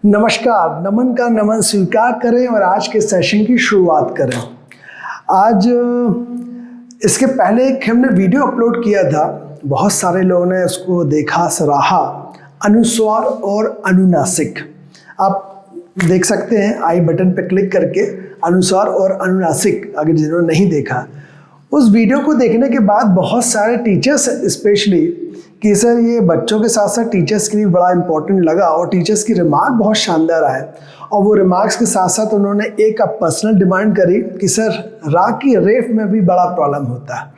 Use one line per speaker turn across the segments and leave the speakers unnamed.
नमस्कार, नमन का नमन स्वीकार करें और आज के सेशन की शुरुआत करें। आज इसके पहले एक हमने वीडियो अपलोड किया था, बहुत सारे लोगों ने उसको देखा, सराहा। अनुस्वार और अनुनासिक, आप देख सकते हैं आई बटन पर क्लिक करके अनुस्वार और अनुनासिक, अगर जिन्होंने नहीं देखा। उस वीडियो को देखने के बाद बहुत सारे टीचर्स स्पेशली कि सर ये बच्चों के साथ साथ टीचर्स के लिए बड़ा इंपॉर्टेंट लगा और टीचर्स की रिमार्क बहुत शानदार आए। और वो रिमार्क्स के साथ साथ उन्होंने एक पर्सनल डिमांड करी कि सर राग की रेफ में भी बड़ा प्रॉब्लम होता है,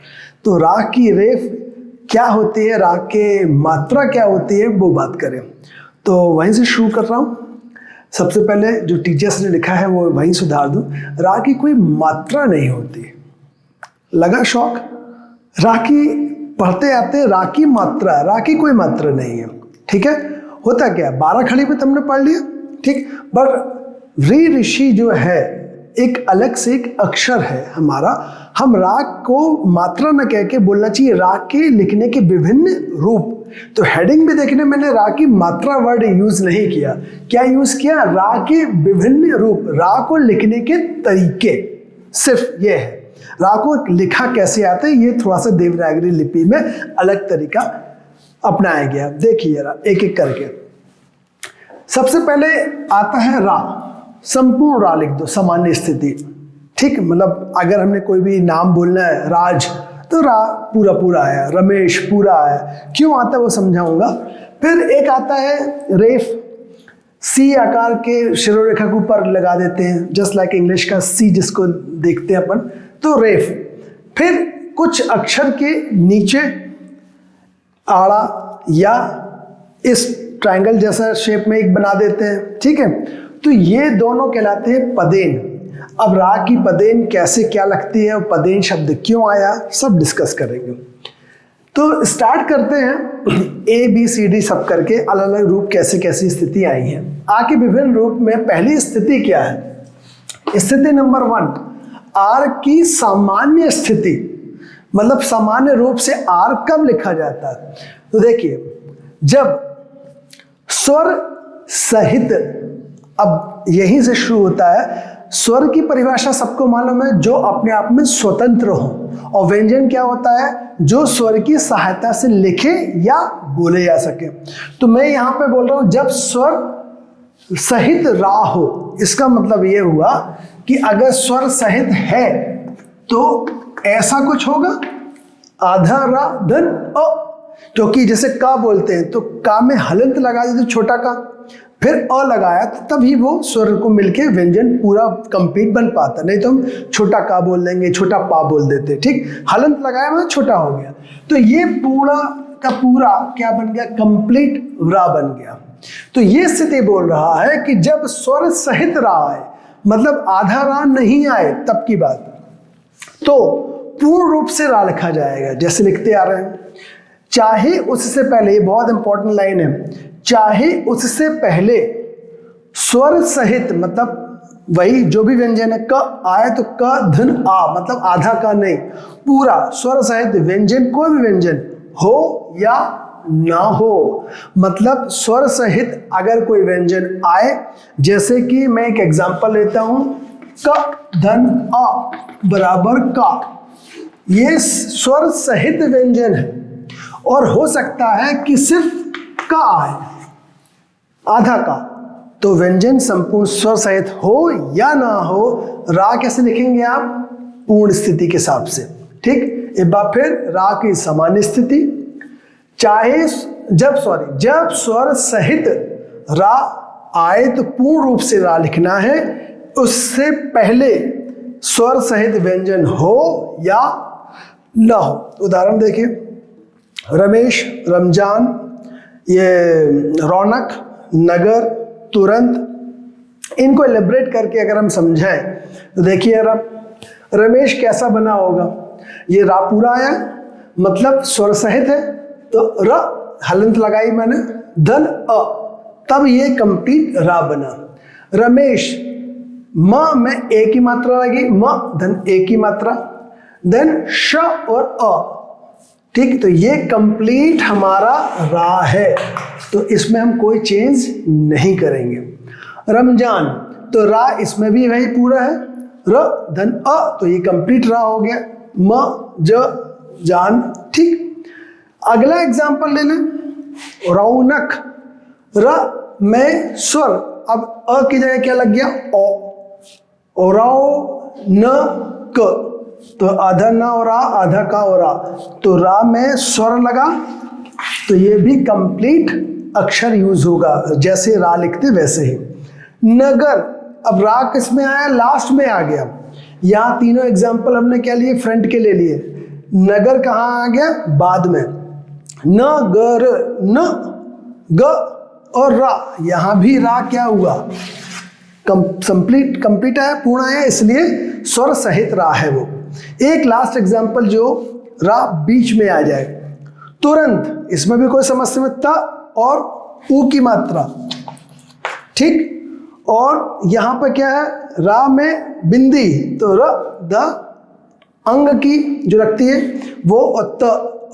तो राग की रेफ क्या होती है, राग के मात्रा क्या होती है, वो बात करें। तो वहीं से शुरू कर रहा हूँ। सबसे पहले जो टीचर्स ने लिखा है वो वहीं सुधार दूँ। राग की कोई मात्रा नहीं होती। लगा शौक? राग की पढ़ते आते राग की मात्रा, राग की कोई मात्रा नहीं है। ठीक है, होता क्या है, 12 खड़ी पे तुमने पढ़ लिया, ठीक। पर री ऋषि जो है एक अलग से एक अक्षर है हमारा। हम राग को मात्रा न कह के बोलना चाहिए राग के लिखने के विभिन्न रूप। तो हेडिंग में देखने मैंने राग की मात्रा वर्ड यूज नहीं किया। क्या यूज किया? राग के विभिन्न रूप, राग को लिखने के तरीके, सिर्फ ये है। राग को लिखा कैसे आता है, ये थोड़ा सा देवनागरी लिपि में अलग तरीका अपनाया गया। देखिए जरा एक एक करके। सबसे पहले आता है रा, संपूर्ण रा लिख दो, सामान्य स्थिति। ठीक, मतलब अगर हमने कोई भी नाम बोलना है, राज, तो रा पूरा पूरा आया, रमेश पूरा आया। क्यों आता है वो समझाऊंगा। फिर एक आता है रेफ, सी आकार के शिरोरेखा के ऊपर लगा देते हैं, जस्ट लाइक इंग्लिश का सी जिसको देखते हैं अपन, तो रेफ। फिर कुछ अक्षर के नीचे आड़ा या इस ट्रायंगल जैसा शेप में एक बना देते हैं। ठीक है, तो ये दोनों कहलाते हैं पदेन। अब राग की पदेन कैसे क्या लगती है और पदेन शब्द क्यों आया, सब डिस्कस करेंगे। तो स्टार्ट करते हैं ए बी सी डी सब करके, अलग अलग रूप कैसे कैसी स्थिति आई है। आगे विभिन्न रूप में पहली स्थिति क्या है? स्थिति नंबर 1, आर की सामान्य स्थिति, मतलब सामान्य रूप से आर कब लिखा जाता है? तो देखिए, जब स्वर सहित, अब यहीं से शुरू होता है। स्वर की परिभाषा सबको मालूम है, जो अपने आप में स्वतंत्र हो। और व्यंजन क्या होता है? जो स्वर की सहायता से लिखे या बोले जा सके। तो मैं यहां पे बोल रहा हूं जब स्वर सहित रा हो, इसका मतलब ये हुआ कि अगर स्वर सहित है तो ऐसा कुछ होगा, आधा रा धन अ, क्योंकि जैसे का बोलते हैं तो का में हलंत लगा देते, छोटा का, फिर अ लगाया तो तभी वो स्वर को मिलके व्यंजन पूरा कंप्लीट बन पाता। नहीं तो हम छोटा का बोल देंगे, छोटा पा बोल देते। ठीक, हलंत लगाया मतलब छोटा हो गया। तो ये पूरा का पूरा क्या बन गया? कंप्लीट रा बन गया। तो ये स्थिति बोल रहा है कि जब स्वर सहित रा आए, मतलब आधा रा नहीं आए, तब की बात, तो पूर्ण रूप से रा लिखा जाएगा। जैसे लिखते आ रहे हैं, चाहे उससे पहले, ये बहुत इंपॉर्टेंट लाइन है, चाहे उससे पहले स्वर सहित, मतलब वही जो भी व्यंजन है, क आए तो क धन आ, मतलब आधा का नहीं, पूरा स्वर सहित व्यंजन, कोई भी व्यंजन हो या ना हो, मतलब स्वर सहित अगर कोई व्यंजन आए, जैसे कि मैं एक एग्जांपल लेता हूं, क धन आ बराबर का, ये स्वर सहित व्यंजन है। और हो सकता है कि सिर्फ का आए, आधा का, तो व्यंजन संपूर्ण स्वर सहित हो या ना हो, रा कैसे लिखेंगे आप? पूर्ण स्थिति के हिसाब से। ठीक, एक बार फिर रा की सामान्य स्थिति, चाहे जब स्वर सहित रा आए तो पूर्ण रूप से रा लिखना है, उससे पहले स्वर सहित व्यंजन हो या ना हो। उदाहरण देखिए, रमेश, रमजान, ये रौनक, नगर, तुरंत, इनको एलिब्रेट करके अगर हम समझाएं तो देखिए रमेश कैसा बना होगा? ये रा पूरा आया, मतलब स्वर सहित है, तो र हलंत लगाई मैंने, धन अ, तब ये कंप्लीट रा बना। रमेश, म में ए की मात्रा लगी, म धन ए की मात्रा, देन श और अ। ठीक, तो ये कंप्लीट हमारा रा है, तो इसमें हम कोई चेंज नहीं करेंगे। रमजान, तो रा इसमें भी वही पूरा है, र धन अ, तो ये कंप्लीट रा हो गया, म ज जान, ठीक। अगला एग्जाम्पल ले लें, रौनक, र में स्वर, अब अ की जगह क्या लग गया, ओ, रौ न क, तो आधा न और रा, आधा का और रा, तो रा में स्वर लगा, तो ये भी कंप्लीट अक्षर यूज होगा, जैसे रा लिखते वैसे ही। नगर, अब रा किस में आया, लास्ट में आ गया। यहाँ तीनों एग्जाम्पल हमने क्या लिए, फ्रंट के ले लिए। नगर कहाँ आ गया, बाद में। न गर, न ग और रा, यहां भी रा क्या हुआ, कंप्लीट है, पूर्ण है, इसलिए स्वर सहित रा है वो। एक लास्ट एग्जाम्पल जो रा बीच में आ जाए, तुरंत, इसमें भी कोई समस्या में, त और ऊ की मात्रा, ठीक। और यहां पर क्या है, रा में बिंदी, तो र द अंग की जो लगती है वो, और त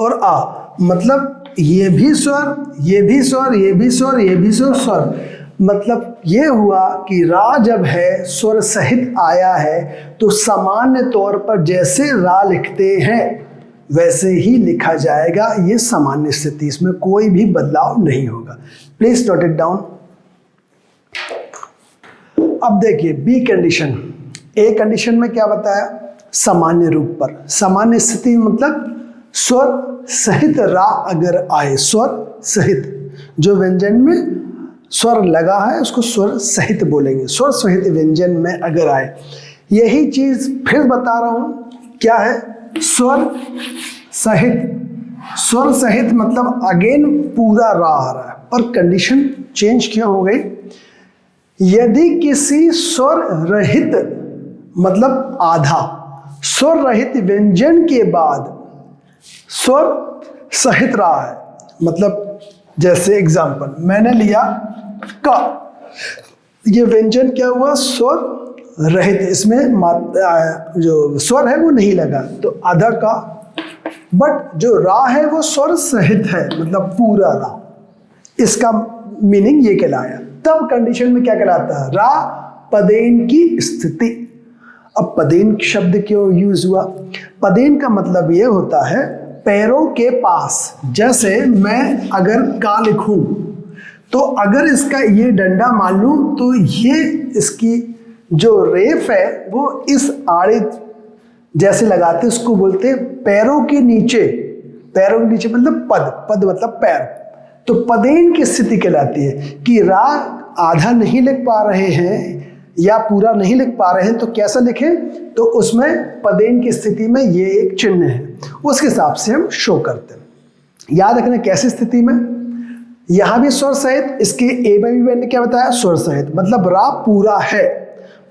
और आ, मतलब ये भी स्वर, ये भी स्वर, ये भी स्वर, ये भी स्वर, मतलब ये हुआ कि रा जब है स्वर सहित आया है, तो सामान्य तौर पर जैसे रा लिखते हैं वैसे ही लिखा जाएगा। ये सामान्य स्थिति, इसमें कोई भी बदलाव नहीं होगा। Please note it down. अब देखिए बी कंडीशन। ए कंडीशन में क्या बताया, सामान्य रूप पर, सामान्य स्थिति मतलब स्वर सहित रा अगर आए, स्वर सहित, जो व्यंजन में स्वर लगा है उसको स्वर सहित बोलेंगे, स्वर सहित व्यंजन में अगर आए। यही चीज फिर बता रहा हूं, क्या है, स्वर सहित। स्वर सहित मतलब अगेन पूरा रा आ रहा है, पर कंडीशन चेंज क्यों हो गई, यदि किसी स्वर रहित मतलब आधा स्वर रहित व्यंजन के बाद स्वर सहित रहा है, मतलब जैसे एग्जाम्पल मैंने लिया का, ये व्यंजन क्या हुआ, स्वर रहित, इसमें जो स्वर है वो नहीं लगा, तो आधा का, बट जो रा है वो स्वर सहित है, मतलब पूरा रा, इसका मीनिंग ये कहलाया। तब कंडीशन में क्या कहलाता है, रा पदेन की स्थिति। अब पदेन शब्द क्यों यूज हुआ, पदेन का मतलब ये होता है पैरों के पास। जैसे मैं अगर का लिखूं, तो अगर इसका ये डंडा मान लूं, तो ये इसकी जो रेफ है वो इस आड़े जैसे लगाते, उसको बोलते पैरों के नीचे। पैरों के नीचे मतलब पद, पद मतलब पैर, तो पदेन की स्थिति कहलाती है कि रा आधा नहीं लिख पा रहे हैं या पूरा नहीं लिख पा रहे हैं, तो कैसा लिखें, तो उसमें पदेन की स्थिति में ये एक चिन्ह है, उसके हिसाब से हम शो करते हैं। याद रखना कैसी स्थिति में, यहां भी स्वर सहित, इसके ए में भी मैंने क्या बताया, स्वर सहित, मतलब रा पूरा है।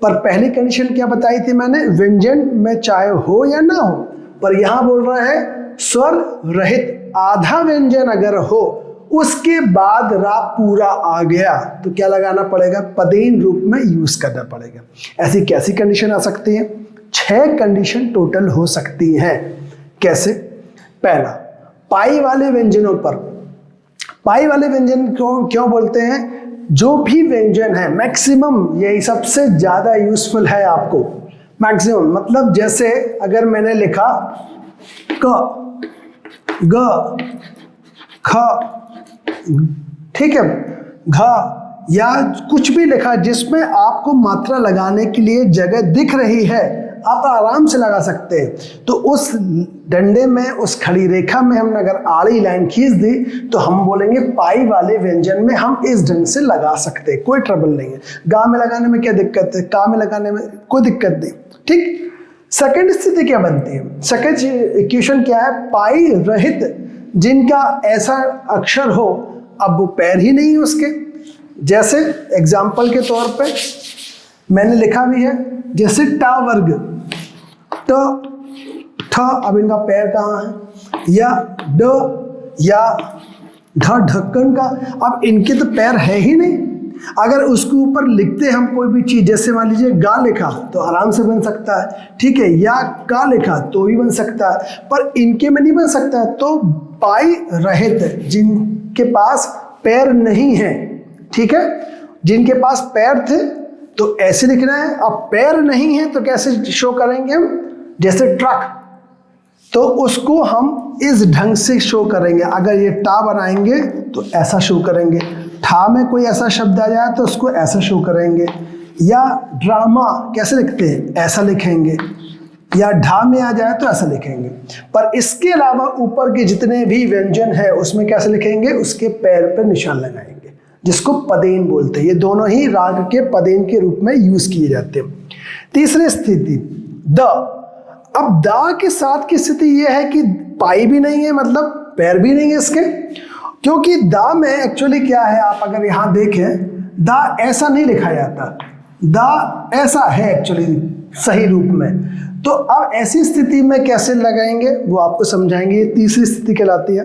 पर पहली कंडीशन क्या बताई थी मैंने, व्यंजन में चाहे हो या ना हो, पर यहां बोल रहा है स्वर रहित आधा व्यंजन अगर हो, उसके बाद रा पूरा आ गया, तो क्या लगाना पड़ेगा, पदेन रूप में यूज करना पड़ेगा। ऐसी कैसी कंडीशन आ सकती है, 6 कंडीशन टोटल हो सकती हैं। कैसे, पहला, पाई वाले व्यंजनों पर। पाई वाले व्यंजन क्यों बोलते हैं, जो भी व्यंजन है मैक्सिमम, यही सबसे ज्यादा यूजफुल है आपको, मैक्सिमम मतलब जैसे अगर मैंने लिखा क, ग, ख, ठीक है, घ, या कुछ भी लिखा जिसमें आपको मात्रा लगाने के लिए जगह दिख रही है, आप आराम से लगा सकते हैं। तो उस डंडे में, उस खड़ी रेखा में हम अगर आड़ी लाइन खींच दी, तो हम बोलेंगे पाई वाले व्यंजन में हम इस ढंग से लगा सकते हैं, कोई ट्रबल नहीं है। गा में लगाने में क्या दिक्कत है, का में लगाने में कोई दिक्कत नहीं, ठीक। सेकंड स्थिति क्या बनती है, सेकंड इक्वेशन क्या है, पाई रहित जिनका ऐसा अक्षर हो, अब वो पैर ही नहीं है उसके। जैसे एग्जाम्पल के तौर पे मैंने लिखा भी है, जैसे टा वर्ग, ट, ठ, अब इनका पैर कहाँ है, या ड, या ढ, ढक्कन का, अब इनके तो पैर है ही नहीं। अगर उसके ऊपर लिखते हम कोई भी चीज, जैसे मान लीजिए गा लिखा तो आराम से बन सकता है, ठीक है, या का लिखा तो भी बन सकता है, पर इनके में नहीं बन सकता है। तो पाई रहित जिनके पास पैर नहीं है, ठीक है, जिनके पास पैर थे तो ऐसे लिखना है, अब पैर नहीं है तो कैसे शो करेंगे हम, जैसे ट्रक, तो उसको हम इस ढंग से शो करेंगे। अगर ये टा बनाएंगे तो ऐसा शो करेंगे, ठा में कोई ऐसा शब्द आ जाए तो उसको ऐसा शो करेंगे, या ड्रामा कैसे लिखते हैं, ऐसा लिखेंगे, या ढा में आ जाए तो ऐसा लिखेंगे। पर इसके अलावा ऊपर के जितने भी व्यंजन है उसमें कैसे लिखेंगे, उसके पैर पर निशान लगाएंगे, जिसको पदेन बोलते हैं। ये दोनों ही राग के पदेन के रूप में यूज किए जाते हैं। तीसरी स्थिति द। अब दा के साथ की स्थिति यह है कि पाई भी नहीं है, मतलब पैर भी नहीं है इसके, क्योंकि दा में एक्चुअली क्या है, आप अगर यहां देखें दा ऐसा नहीं लिखा जाता, दा ऐसा है एक्चुअली सही रूप में। तो अब ऐसी स्थिति में कैसे लगाएंगे वो आपको समझाएंगे। ये तीसरी स्थिति कहलाती है।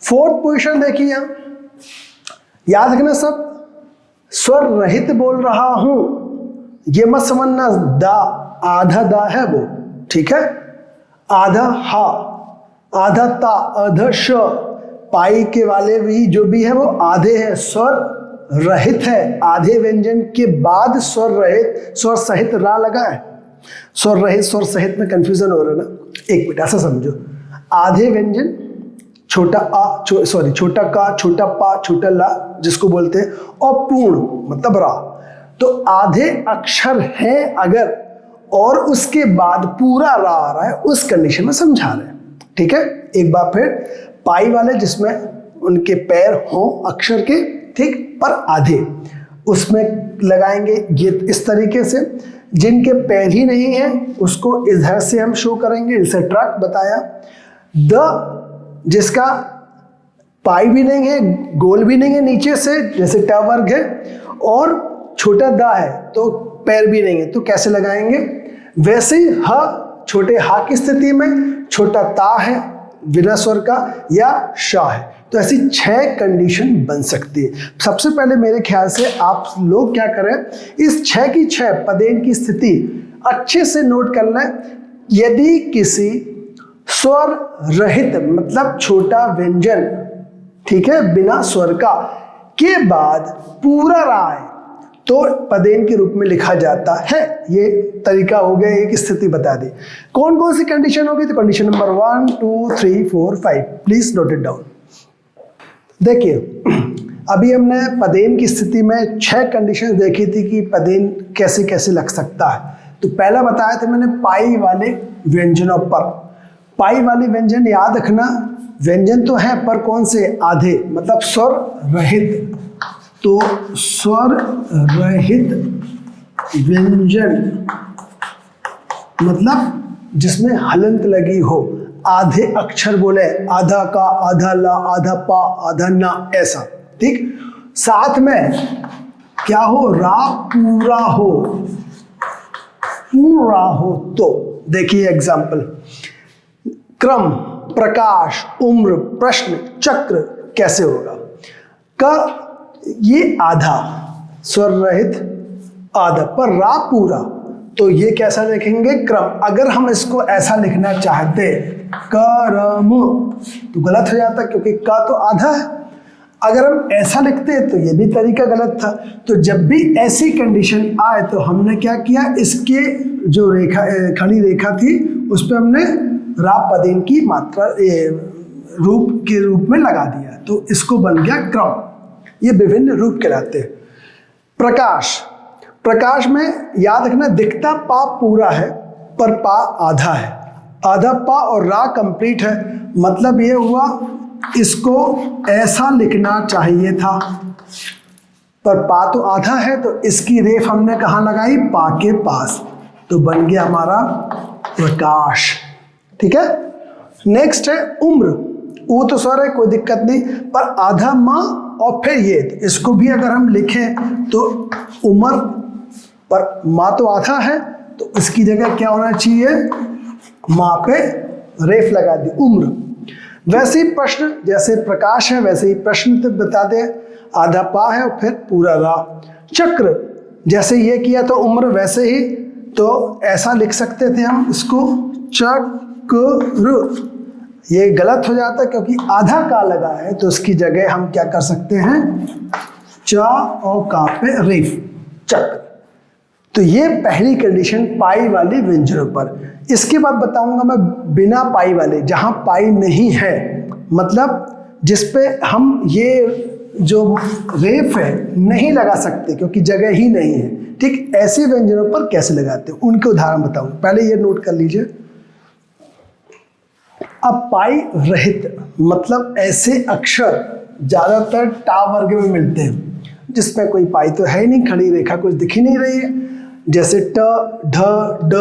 फोर्थ पोजीशन देखिए, यहां याद रखना सब, स्वर रहित बोल रहा हूं, ये मत समझना दा आधा दा है वो, ठीक है, आधा हा, आधा ता, आधा श, पाई के वाले भी जो भी है वो आधे हैं, स्वर रहित है। आधे व्यंजन के बाद स्वर रहित, स्वर सहित रा लगा है, स्वर रहित स्वर सहित में कंफ्यूजन हो रहा है ना। एक मिनट ऐसा समझो, आधे व्यंजन छोटा आ, छोटा का, छोटा पा, छोटा ला जिसको बोलते हैं, और पूर्ण मतलब रा, तो आधे अक्षर हैं अगर और उसके बाद पूरा रा आ रहा है, उस कंडीशन में समझा रहे हैं, ठीक है। एक बार फिर, पाई वाले जिसमें उनके पैर हों अक्षर के, ठीक, पर आधे, उसमें लगाएंगे ये इस तरीके से। जिनके पैर ही नहीं है उसको इधर से हम शो करेंगे, जैसे ट्रक बताया। द जिसका पाई भी नहीं है, गोल भी नहीं है नीचे से, जैसे ट वर्ग है, और छोटा दा है तो पैर भी नहीं है, तो कैसे लगाएंगे। वैसे ही ह, छोटे हा की स्थिति में छोटा ता है बिना स्वर का, या शा है। तो ऐसी 6 कंडीशन बन सकती है। सबसे पहले मेरे ख्याल से आप लोग क्या करें, इस 6 की 6 पदेन की स्थिति अच्छे से नोट कर लें। यदि किसी स्वर रहित मतलब छोटा व्यंजन, ठीक है, बिना स्वर का के बाद पूरा रा है तो पदेन के रूप में लिखा जाता है। ये तरीका हो गया, एक स्थिति बता दी। कौन कौन सी कंडीशन होगी, तो condition number 1 2 3 4 5, please note it down. देखिए, अभी हमने पदेन की स्थिति में 6 कंडीशन देखी थी कि पदेन कैसे कैसे लग सकता है। तो पहला बताया था मैंने पाई वाले व्यंजनों पर। पाई वाले व्यंजन याद रखना, व्यंजन तो है पर कौन से, आधे, मतलब स्वर रहित। तो स्वर रहित व्यंजन मतलब जिसमें हलंत लगी हो, आधे अक्षर बोले, आधा का, आधा ला, आधा पा, आधा ना, ऐसा, ठीक। साथ में क्या हो, रा पूरा हो, पूरा हो। तो देखिए एग्जाम्पल, क्रम, प्रकाश, उम्र, प्रश्न, चक्र कैसे होगा। का ये आधा स्वर रहित आधा, पर रा पूरा, तो ये कैसा लिखेंगे, क्रम। अगर हम इसको ऐसा लिखना चाहते करम तो गलत हो जाता, क्योंकि का तो आधा है। अगर हम ऐसा लिखते तो ये भी तरीका गलत था। तो जब भी ऐसी कंडीशन आए तो हमने क्या किया, इसके जो रेखा, खड़ी रेखा थी उस पर हमने रा पदेन की मात्रा रूप के रूप में लगा दिया, तो इसको बन गया क्रम। ये विभिन्न रूप कहलाते हैं। प्रकाश, प्रकाश में याद रखना, दिखता पा पूरा है पर पा आधा है, आधा पा और रा कंप्लीट है। मतलब ये हुआ इसको ऐसा लिखना चाहिए था, पर पा तो आधा है, तो इसकी रेफ हमने कहाँ लगाई, पा के पास, तो बन गया हमारा प्रकाश, ठीक है। नेक्स्ट है उम्र। वो तो स्वर है, कोई दिक्कत नहीं, पर आधा माँ और फिर ये, तो इसको भी अगर हम लिखें तो उम्र, पर माँ तो आधा है तो इसकी जगह क्या होना चाहिए, माँ पे रेफ लगा दी, उम्र। वैसे ही प्रश्न, जैसे प्रकाश है वैसे ही प्रश्न तो बता दे, आधा पा है और फिर पूरा रा। चक्र, जैसे ये किया तो उम्र, वैसे ही तो ऐसा लिख सकते थे हम इसको, चक्र। ये गलत हो जाता क्योंकि आधा का लगा है, तो उसकी जगह हम क्या कर सकते हैं, चा और का पे रेफ, चक्र। तो ये पहली कंडीशन पाई वाली व्यंजनों पर। इसके बाद बताऊंगा मैं बिना पाई वाले, जहां पाई नहीं है, मतलब जिसपे हम ये जो रेफ है नहीं लगा सकते क्योंकि जगह ही नहीं है, ठीक, ऐसे व्यंजनों पर कैसे लगाते हैं उनके उदाहरण बताऊंगा। पहले ये नोट कर लीजिए। अब पाई रहित मतलब ऐसे अक्षर ज्यादातर टा वर्ग में मिलते हैं जिसमें कोई पाई तो है ही नहीं, खड़ी रेखा कुछ दिख ही नहीं रही है, जैसे ट, ढ, ड।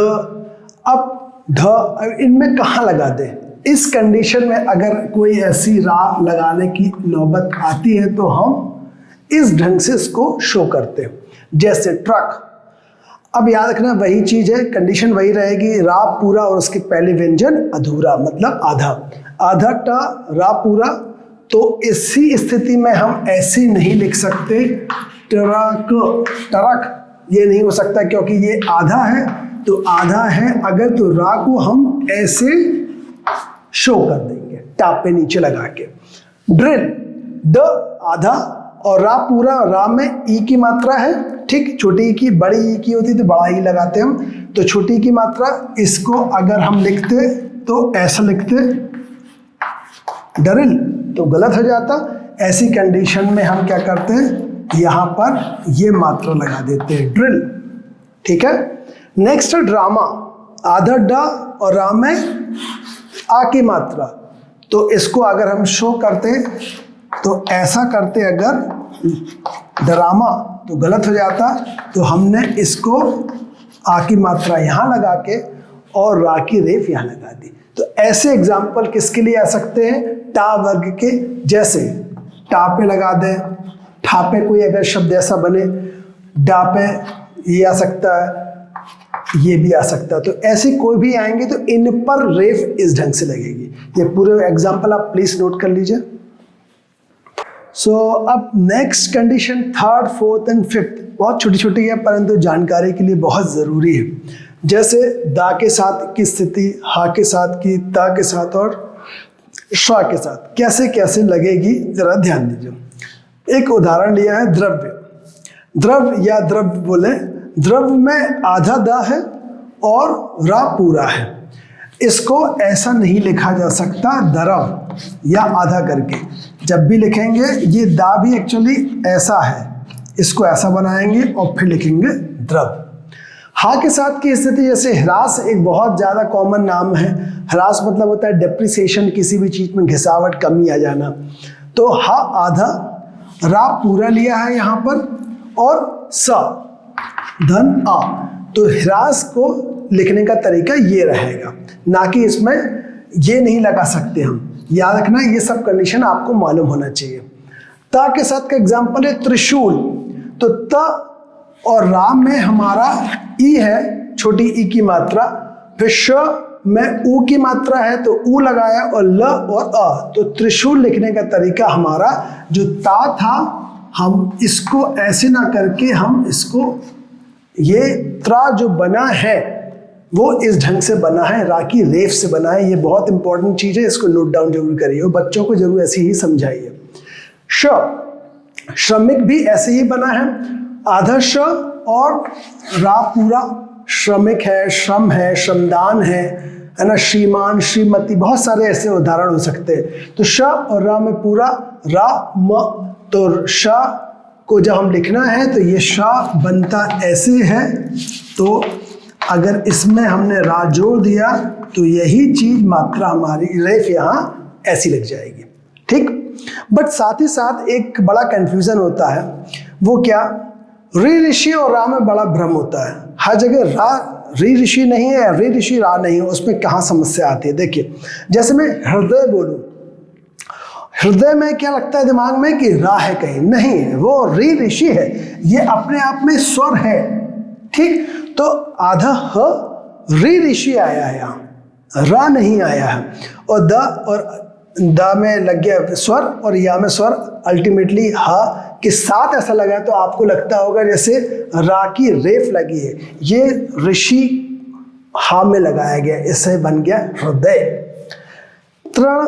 अब ढ इनमें कहाँ लगा दें? इस कंडीशन में अगर कोई ऐसी रा लगाने की नौबत आती है तो हम इस ढंग से इसको शो करते हैं, जैसे ट्रक। अब याद रखना वही चीज है, कंडीशन वही रहेगी, रा पूरा और उसके पहले व्यंजन अधूरा मतलब आधा। आधा ट रा पूरा, तो इसी स्थिति में हम ऐसे नहीं लिख सकते ट्रक, टरक ये नहीं हो सकता क्योंकि ये आधा है, तो आधा है अगर तो रा को हम ऐसे शो कर देंगे टाप पे नीचे लगा के। ड्रिल, ड आधा और रा पूरा, रा में ई की मात्रा है, ठीक, छोटी ई की, बड़ी ई की होती तो बड़ा ई लगाते हम, तो छोटी की मात्रा, इसको अगर हम लिखते तो ऐसा लिखते डरिल तो गलत हो जाता। ऐसी कंडीशन में हम क्या करते हैं, यहां पर ये मात्रा लगा देते हैं ड्रिल, ठीक है। नेक्स्ट ड्रामा, आधा ड और रा में आ की मात्रा, तो इसको अगर हम शो करते तो ऐसा करते, अगर ड्रामा तो गलत हो जाता, तो हमने इसको आ की मात्रा यहाँ लगा के और रा की रेफ यहाँ लगा दी। तो ऐसे एग्जाम्पल किसके लिए आ सकते हैं, टा वर्ग के, जैसे टा पे लगा दें, ठा पे कोई अगर शब्द ऐसा बने, डा पे ये आ सकता है, ये भी आ सकता है, तो ऐसे कोई भी आएंगे तो इन पर रेफ इस ढंग से लगेगी। ये पूरे एग्जाम्पल आप प्लीज नोट कर लीजिए। सो अब next condition, third, fourth and fifth, बहुत छोटी छोटी है परंतु जानकारी के लिए बहुत जरूरी है। जैसे दा के साथ की स्थिति, हा के साथ की, ता के साथ और शा के साथ कैसे कैसे लगेगी जरा ध्यान दीजिए। एक उदाहरण लिया है द्रव्य। द्रव्य या द्रव्य बोले, द्रव्य में आधा दा है और रा पूरा है, इसको ऐसा नहीं लिखा जा सकता द्रव या आधा करके। जब भी लिखेंगे ये दा भी एक्चुअली ऐसा है, इसको ऐसा बनाएंगे और फिर लिखेंगे द्रव। हा के साथ की स्थिति, जैसे ह्रास एक बहुत ज़्यादा कॉमन नाम है। ह्रास मतलब होता है डेप्रिसिएशन, किसी भी चीज़ में घिसावट, कमी आ जाना। तो हा आधा, रा पूरा लिया है यहाँ पर और सा धन आ, तो ह्रास को लिखने का तरीका ये रहेगा, ना कि इसमें ये नहीं लगा सकते हम। याद रखना ये सब कंडीशन आपको मालूम होना चाहिए। ता के साथ का एग्जांपल है त्रिशूल, तो त और रा में हमारा ई है, छोटी ई की मात्रा, फिर श में ऊ की मात्रा है तो ऊ लगाया और ल और अ, तो त्रिशूल लिखने का तरीका हमारा जो ता था, हम इसको ऐसे ना करके हम इसको, ये त्रा जो बना है वो इस ढंग से बना है, रा की रेफ से बना है। ये बहुत इंपॉर्टेंट चीज है, इसको नोट डाउन जरूर करिए और बच्चों को जरूर ऐसे ही समझाइए। श, श्रमिक भी ऐसे ही बना है, आधा श और रा पूरा, श्रमिक है, श्रम है, श्रमदान है ना, श्रीमान, श्रीमती, बहुत सारे ऐसे उदाहरण हो सकते हैं। तो श और रा में पूरा, रा म, तो श को जब हम लिखना है तो ये शा बनता ऐसे है, तो अगर इसमें हमने रा जोड़ दिया तो यही चीज मात्रा हमारी रेफ यहाँ ऐसी लग जाएगी, ठीक। बट साथ ही साथ एक बड़ा कंफ्यूजन होता है, वो क्या, री ऋषि और रा में बड़ा भ्रम होता है। हर जगह रा री ऋषि नहीं है, री ऋषि रा नहीं है, उसमें कहाँ समस्या आती है। देखिए जैसे मैं हृदय बोलूं, हृदय में क्या लगता है दिमाग में कि रा है, कहीं नहीं, वो री ऋषि है, ये अपने आप में स्वर है, ठीक। तो आधा ह री ऋषि आया है, यहाँ रा नहीं आया है, और द में लग गया स्वर और या में स्वर, अल्टीमेटली हा के साथ ऐसा लगा तो आपको लगता होगा जैसे रा की रेफ लगी है, ये ऋषि हा में लगाया गया, इससे बन गया हृदय। तृण,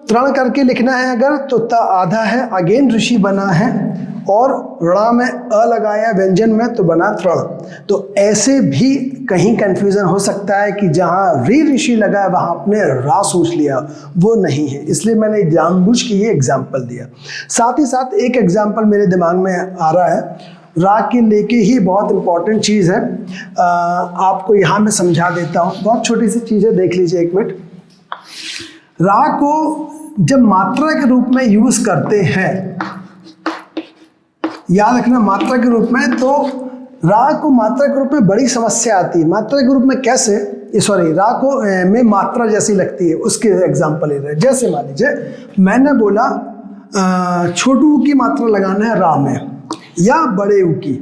तृण करके लिखना है अगर तो त आधा है, अगेन ऋषि बना है और ण में अ लगाया व्यंजन में तो बना तृण। तो ऐसे भी कहीं कंफ्यूजन हो सकता है कि जहाँ री ऋषि लगा है वहाँ आपने रा सोच लिया, वो नहीं है। इसलिए मैंने जानबूझ के ये एग्जाम्पल दिया। साथ ही साथ एक एग्जाम्पल मेरे दिमाग में आ रहा है, रा के लेके ही बहुत इंपॉर्टेंट चीज़ है, आपको यहाँ मैं समझा देता हूँ। बहुत छोटी सी चीज़ है, देख लीजिए एक मिनट। रा को जब मात्रा के रूप में यूज करते हैं, याद रखना मात्रा के रूप में, तो रा को मात्रा के रूप में बड़ी समस्या आती है। मात्रा के रूप में कैसे, सॉरी, रा को में मात्रा जैसी लगती है, उसके एग्जाम्पल ले रहे हैं। जैसे मान लीजिए मैंने बोला छोटू ऊ की मात्रा लगाना है रा में, या बड़े ऊ की,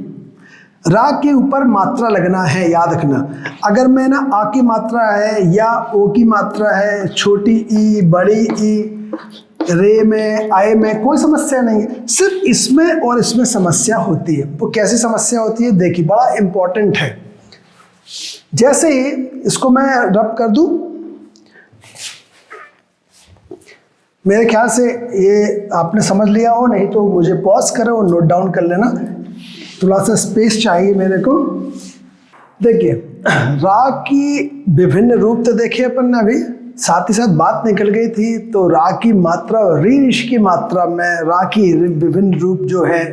रा के ऊपर मात्रा लगना है, याद रखना। अगर मैं ना आ की मात्रा है या ओ की मात्रा है, छोटी ई, बड़ी ई, रे में, आए में कोई समस्या नहीं है, सिर्फ इसमें और इसमें समस्या होती है। वो कैसी समस्या होती है देखिए, बड़ा इंपॉर्टेंट है। जैसे ही इसको मैं रब कर दूं, मेरे ख्याल से ये आपने समझ लिया हो, नहीं तो मुझे पॉज करो और नोट डाउन कर लेना, थोड़ा सा स्पेस चाहिए मेरे को। देखिए, रा की विभिन्न रूप तो देखे अपन ने अभी, साथ ही साथ बात निकल गई थी। तो रा की मात्रा और री ऋषि की मात्रा में रा की विभिन्न रूप जो है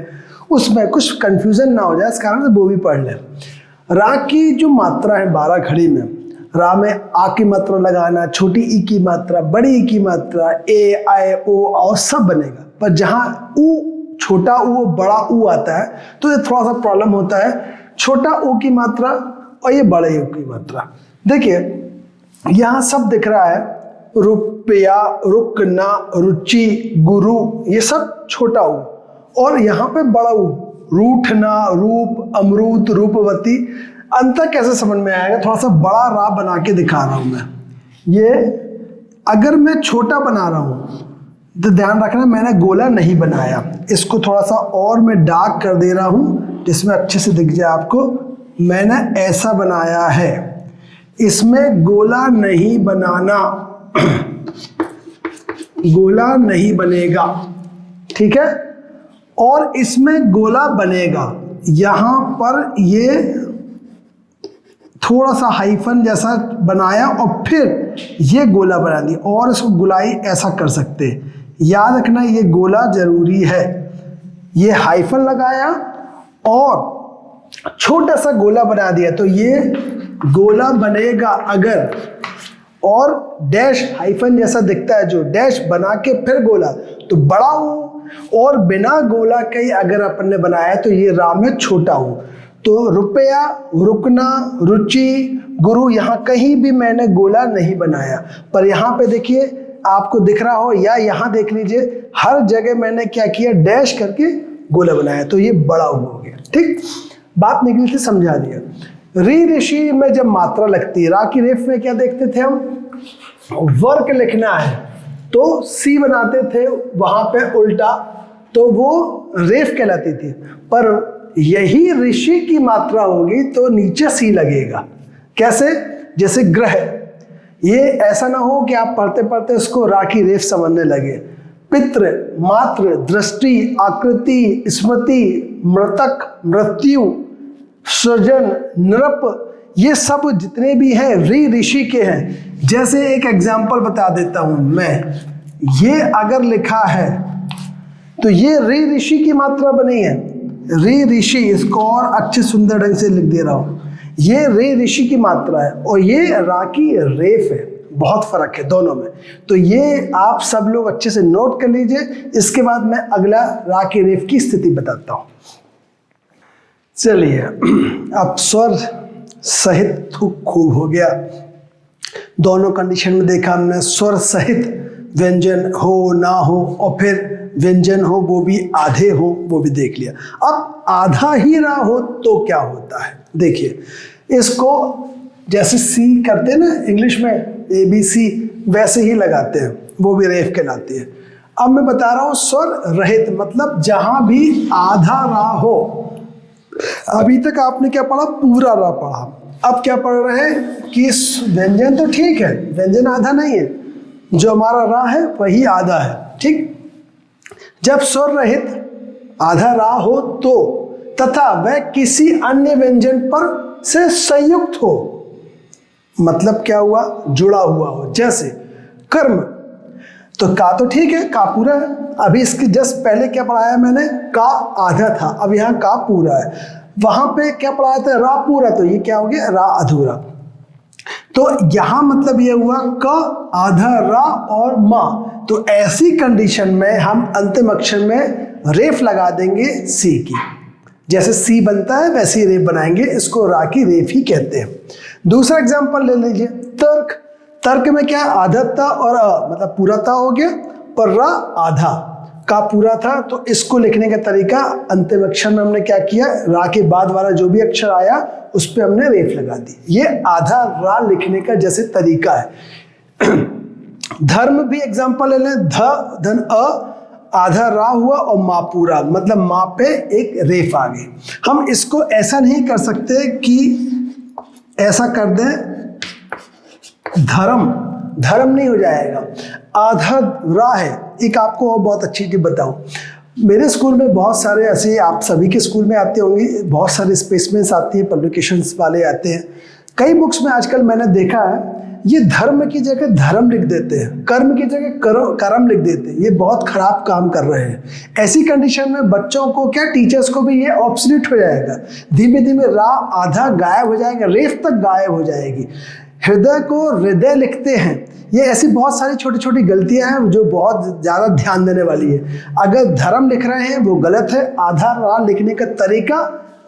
उसमें कुछ कंफ्यूजन ना हो जाए, इस कारण से वो भी पढ़ लें। रा की जो मात्रा है 12 खड़ी में, रा में आ की मात्रा लगाना, छोटी ई की मात्रा, बड़ी ई की मात्रा, ए, आए, ओ, और सब बनेगा। पर जहाँ ऊ, छोटा ऊ, बड़ा ऊ आता है तो ये थोड़ा सा प्रॉब्लम होता है। छोटा ऊ की मात्रा और ये बड़े ऊ की मात्रा, देखिए यहाँ सब दिख रहा है, रुपया, रुकना, रुचि, गुरु, ये सब छोटा ऊ, और यहाँ पे बड़ा ऊ, रूठना, रूप, अमरूद, रूपवती। अंतर कैसे समझ में आएगा, थोड़ा सा बड़ा रा बना के दिखा रहा हूं मैं। ये अगर मैं छोटा बना रहा हूं तो ध्यान रखना मैंने गोला नहीं बनाया, इसको थोड़ा सा और मैं डार्क कर दे रहा हूं जिसमें अच्छे से दिख जाए आपको। मैंने ऐसा बनाया है, इसमें गोला नहीं बनाना, गोला नहीं बनेगा, ठीक है। और इसमें गोला बनेगा, यहां पर ये थोड़ा सा हाइफन जैसा बनाया और फिर ये गोला बना दिया, और इसको गोलाई ऐसा कर सकते हैं। याद रखना ये गोला जरूरी है। ये हाइफन लगाया और छोटा सा गोला बना दिया तो ये गोला बनेगा अगर, और डैश हाइफन जैसा दिखता है जो डैश बना के फिर गोला तो बड़ा हो, और बिना गोला के अगर अपन ने बनाया तो ये रा में छोटा हो। तो रुपया, रुकना, रुचि, गुरु, यहाँ कहीं भी मैंने गोला नहीं बनाया। पर यहाँ पे देखिए आपको दिख रहा हो, या यहाँ देख लीजिए, हर जगह मैंने क्या किया, डैश करके गोला बनाया, तो ये बड़ा हो गया। ठीक, बात निकली थी, समझा दिया। री ऋषि में जब मात्रा लगती है, रा की रेफ में क्या देखते थे हम, वर्क लिखना है तो सी बनाते थे, वहां पे उल्टा, तो वो रेफ कहलाती थी। पर यही ऋषि की मात्रा होगी तो नीचे सी लगेगा। कैसे, जैसे ग्रह, ये ऐसा ना हो कि आप पढ़ते पढ़ते उसको रा की रेफ समझने लगे। पितृ, मातृ, दृष्टि, आकृति, स्मृति, मृतक, मृत्यु, सृजन, नृप, ये सब जितने भी हैं री ऋषि के हैं। जैसे एक एग्जाम्पल बता देता हूं मैं, ये अगर लिखा है तो ये री ऋषि की मात्रा बनी है। री ऋषि, इसको और अच्छे सुंदर ढंग से लिख दे रहा हूं, ये री ऋषि की मात्रा है और ये रा की रेफ है। बहुत फर्क है दोनों में, तो ये आप सब लोग अच्छे से नोट कर लीजिए। इसके बाद मैं अगला रा की रेफ की स्थिति बताता हूं। चलिए, अब स्वर सहित खूब हो गया। दोनों कंडीशन में देखा हमने, स्वर सहित व्यंजन हो ना हो, और फिर व्यंजन हो वो भी आधे हो, वो भी देख लिया। अब आधा ही रा हो तो क्या होता है, देखिए इसको जैसे सी करते हैं ना इंग्लिश में ABC, वैसे ही लगाते हैं, वो भी रेफ कहलाती है। अब मैं बता रहा हूं स्वर रहित, मतलब जहां भी आधा रा हो। अभी तक आपने क्या पढ़ा, पूरा रा पढ़ा। अब क्या पढ़ रहे हैं कि व्यंजन तो ठीक है, व्यंजन आधा नहीं है, जो हमारा रा है वही आधा है। ठीक, जब स्वर रहित आधा रा हो तो, तथा वह किसी अन्य व्यंजन पर से संयुक्त हो, मतलब क्या हुआ, जुड़ा हुआ हो। जैसे कर्म, तो का तो ठीक है, का पूरा है। अभी इसके जस्ट पहले क्या पढ़ाया मैंने, का आधा था, अब यहाँ का पूरा है। वहां पे क्या पढ़ाया था, रा पूरा, तो ये क्या हो गया, रा अधूरा। तो यहां मतलब ये हुआ क आधा रा और मा। तो ऐसी कंडीशन में हम अंतिम अक्षर में रेफ लगा देंगे सी की। जैसे सी बनता है वैसे ही रेफ बनाएंगे, इसको रा की रेफ ही कहते हैं। दूसरा एग्जांपल ले लीजिए, तर्क। तर्क में क्या, आधा ता और मतलब पूरा ता हो गया, पर रा आधा, का पूरा था। तो इसको लिखने का तरीका, अंतिम अक्षर में हमने क्या किया, रा के बाद वाला जो भी अक्षर आया उस पर हमने रेफ लगा दी। ये आधा रा लिखने का जैसे तरीका है। धर्म भी एग्जांपल ले लें, ध धन अ, आधा रा हुआ और मा पूरा, मतलब मा पे एक रेफ आ गई। हम इसको ऐसा नहीं कर सकते कि ऐसा कर दें धर्म, धर्म नहीं हो जाएगा, आधा रा है। एक आपको और बहुत अच्छी चीज बताऊं, मेरे स्कूल में बहुत सारे ऐसे, आप सभी के स्कूल में आते होंगे, बहुत सारे स्पेसमेंट्स आती हैं, पब्लिकेशंस वाले आते हैं। कई बुक्स में आजकल मैंने देखा है ये धर्म की जगह धर्म लिख देते हैं, कर्म की जगह कर्म लिख देते हैं। ये बहुत खराब काम कर रहे हैं। ऐसी कंडीशन में बच्चों को क्या, टीचर्स को भी ये ऑब्सोल्यूट हो जाएगा। धीमे धीमे रा आधा गायब हो जाएगा, रेफ तक गायब हो जाएगी। हृदय को हृदय लिखते हैं। ये ऐसी बहुत सारी छोटी छोटी गलतियां हैं जो बहुत ज़्यादा ध्यान देने वाली है। अगर धर्म लिख रहे हैं वो गलत है। आधा रा लिखने का तरीका,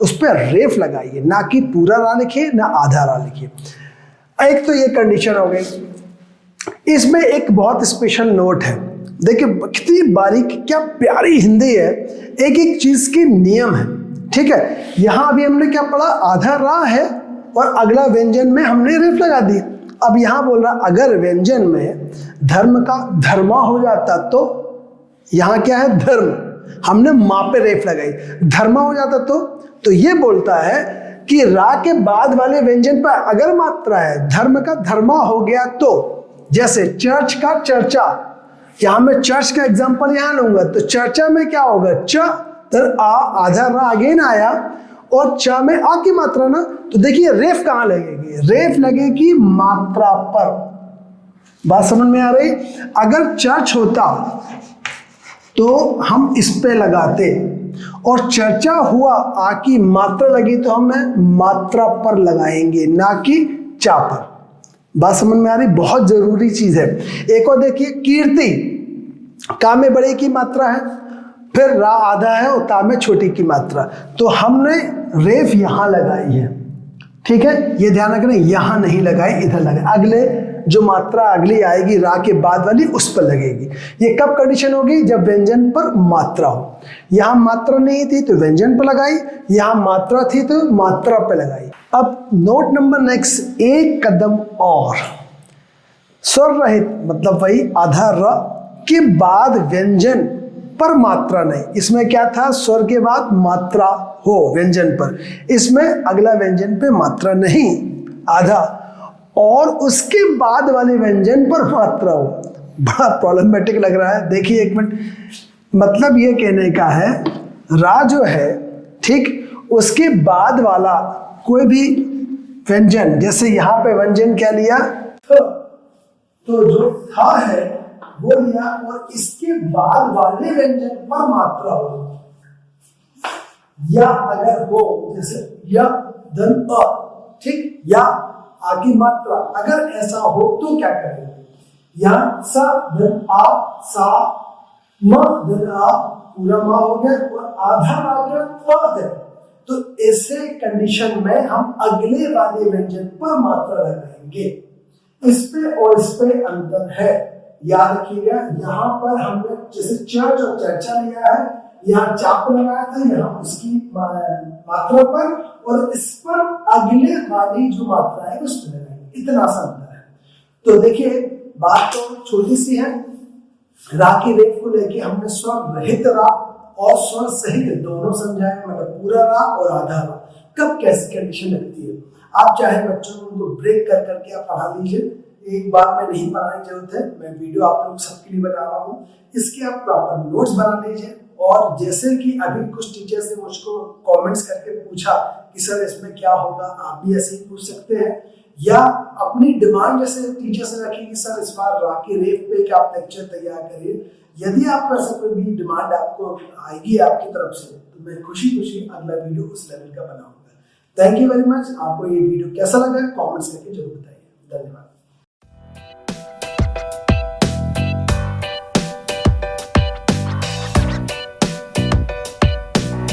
उस पर रेफ लगाइए, ना कि पूरा रा लिखिए ना आधा रा लिखिए। एक तो ये कंडीशन हो गई। इसमें एक बहुत स्पेशल नोट है, देखिए कितनी बारीक, क्या प्यारी हिंदी है, एक एक चीज के नियम है। ठीक है, यहां अभी हमने क्या पढ़ा, आधा रा है और अगला व्यंजन में हमने रेफ लगा दी। अब यहां बोल रहा अगर व्यंजन में धर्म का धर्मा हो जाता तो, यहां क्या है धर्म, हमने माँ पे रेफ लगाई, धर्मा हो जाता तो ये बोलता है कि रा के बाद वाले व्यंजन पर अगर मात्रा है, धर्म का धर्मा हो गया तो, जैसे चर्च का चर्चा, यहां मैं चर्च का एग्जांपल यहां लूंगा, तो चर्चा में क्या होगा, च तर आ, आधा रा अगेन आया और च में आ की मात्रा ना, तो देखिए रेफ कहां लगेगी, रेफ लगेगी मात्रा पर। बात समझ में आ रही। अगर चर्च होता तो हम इस पे लगाते, और चर्चा हुआ आ की मात्रा लगी तो हम मात्रा पर लगाएंगे, ना कि चा पर। बात समझ में आ रही, बहुत जरूरी चीज है। एक और देखिए, कीर्ति, का में बड़े की मात्रा है, फिर रा आधा है और ता में छोटी की मात्रा, तो हमने रेफ यहां लगाई है। ठीक है, ये ध्यान रखना, यहां नहीं लगाई, इधर लगाए। अगले जो मात्रा अगली आएगी रा के बाद वाली, उस पर लगेगी। ये कब कंडीशन होगी, जब व्यंजन पर मात्रा हो। यहां मात्रा नहीं थी तो व्यंजन पर लगाई, यहां मात्रा थी तो मात्रा पर लगाई। अब नोट नंबर नेक्स्ट, एक कदम और, स्वर रहित, मतलब वही आधा र के बाद व्यंजन पर मात्रा नहीं। इसमें क्या था, स्वर के बाद मात्रा हो व्यंजन पर, इसमें अगला व्यंजन पे मात्रा नहीं, आधा, और उसके बाद वाले व्यंजन पर मात्रा हो। बड़ा प्रॉब्लमेटिक लग रहा है, देखिए एक मिनट। मतलब ये कहने का है, रा जो है, ठीक, उसके बाद वाला कोई भी व्यंजन, जैसे यहां पे व्यंजन क्या लिया, तो जो था है वो लिया, और इसके बाद वाले व्यंजन पर मात्रा हो, या अगर हो जैसे या धन अ, ठीक, या आ की मात्रा, अगर ऐसा हो तो क्या करेंगे, यहां सा धन आ, सा म धन आ, पूरा मा हो गया और आधा आ गया प है। तो ऐसे कंडीशन में हम अगले वाले व्यंजन पर मात्रा लगाएंगे। इस पे और इस पे अंतर है, याद रखिएगा। यहाँ पर हमने जैसे चर्च और चर्चा लिया है, यहाँ चाप लगाया था, यहाँ उसकी मात्रा पर, और इस पर अगले वाली जो मात्रा है उस पर लगाएंगे, इतना सा अंतर है। तो देखिए बात तो छोटी सी है, रा की रेफ को लेके हमने स्वर रहित रा और स्वर सहित दोनों समझाए, मतलब पूरा रा और आधा रा कब कैसी कंडीशन लगती है। आप चाहे बच्चों को उनको ब्रेक कर करके आप पढ़ा लीजिए, एक बार में नहीं पढ़ाने की जरूरत है, मैं वीडियो आप लोग सबके लिए बना रहा हूँ, इसके आप प्रॉपर नोट्स बना लीजिए। और जैसे कि अभी कुछ टीचर्स ने मुझको कमेंट्स करके पूछा कि सर इसमें क्या होगा, आप भी ऐसे ही पूछ सकते हैं, या अपनी डिमांड जैसे टीचर्स ने रखी कि सर इस बार राकी रेफ पे कि आप लेक्चर तैयार करिए। यदि आपको ऐसा कोई भी डिमांड आपको आएगी आपकी तरफ से, तो मैं खुशी खुशी अगला वीडियो उस लेवल का बनाऊंगा। Thank you very much. आपको ये वीडियो कैसा लगा कमेंट्स करके जरूर बताइए। धन्यवाद।